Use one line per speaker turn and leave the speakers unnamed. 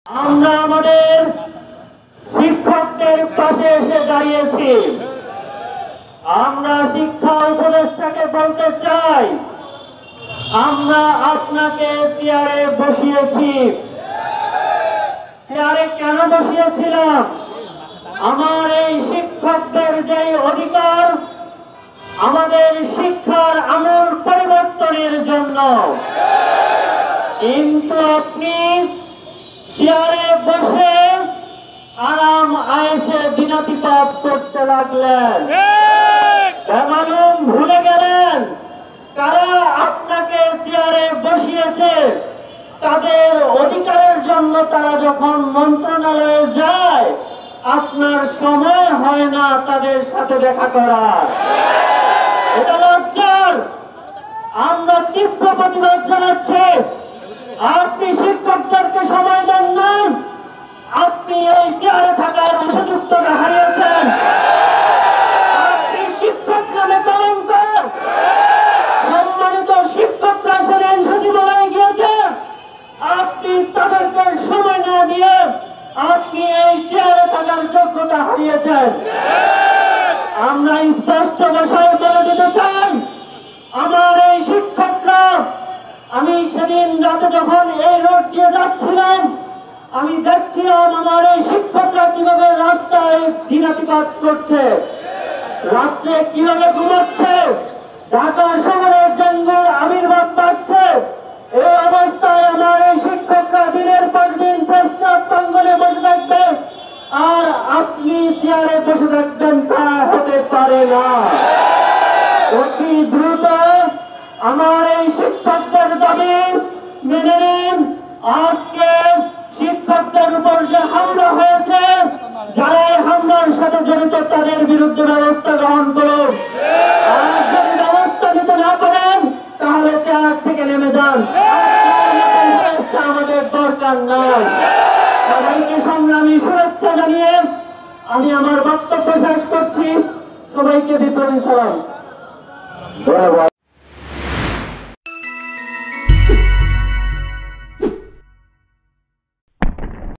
আমরা আমাদের শিক্ষকদের পাশে এসে দাঁড়িয়েছি। আমরা শিক্ষা উপদেষ্টাকে বলতে চাই, আমরা আপনাকে চেয়ারে বসিয়েছি। চেয়ারে কেন বসিয়েছিলাম? আমার এই শিক্ষকদের যে অধিকার, আমাদের শিক্ষার আমূল পরিবর্তনের জন্য। কিন্তু আপনি চেয়ারে বসে আরাম আয়েশে দিনাতিপাত করতে লাগলেন। বেমালুম ভুলে গেলেন কারা আপনাকে চেয়ারে বসিয়েছে। তাদের অধিকারের জন্য তারা যখন মন্ত্রণালয়ে যায়, আপনার সময় হয় না তাদের সাথে দেখা করার। এটা লজ্জার। আমরা তীব্র প্রতিবাদ জানাচ্ছি। আপনি শিক্ষকদেরকে সময় দেন না। আপনি এই চেয়ারে থাকার উপযুক্ততা হারিয়েছেন। আপনি শিক্ষক নামে কলঙ্ক। সম্মানিত শিক্ষকরা সেদিন সচিবালয়ে গিয়েছে, আপনি তাদেরকে সময় না দিয়ে আপনি এই চেয়ারে থাকার যোগ্যতা হারিয়েছেন। আমরা স্পষ্ট ভাষায় বলে দিতে চাই, আমার এই শিক্ষকরা, আমি সেদিন রাতে যখন এই রোড দিয়ে যাচ্ছিলাম, আমি দেখছিলাম আমার এই শিক্ষকরা কিভাবে রাস্তায় দিনাতিপাত করছে, রাত্রে কিভাবে ঘুমাচ্ছে। ঢাকা শহরে ডেঙ্গুর আবির্ভাব বাড়ছে। এই অবস্থায় আমার এই শিক্ষকরা দিনের পর দিন প্রস্তাব প্রাঙ্গণে বসে থাকবে, আর আপনি চেয়ারে বসে থাকবেন, তা হতে পারে না। অতি দ্রুত আমার এই শিক্ষকদের দাবি মেনে নিন। আজকে শিক্ষকদের উপর যে হামলা হয়েছে, যারা এই হামলার সাথে জড়িত তাদের বিরুদ্ধে ব্যবস্থা গ্রহণ করুন। আর যদি ব্যবস্থা নিতে না পারেন তাহলে চেয়ার থেকে নেমে যান। আমাদের দরকার নাই। সবাইকে সংগ্রামী শুভেচ্ছা জানিয়ে আমি আমার বক্তব্য শেষ করছি। সবাইকে বিপ্লবী সালাম। ধন্যবাদ।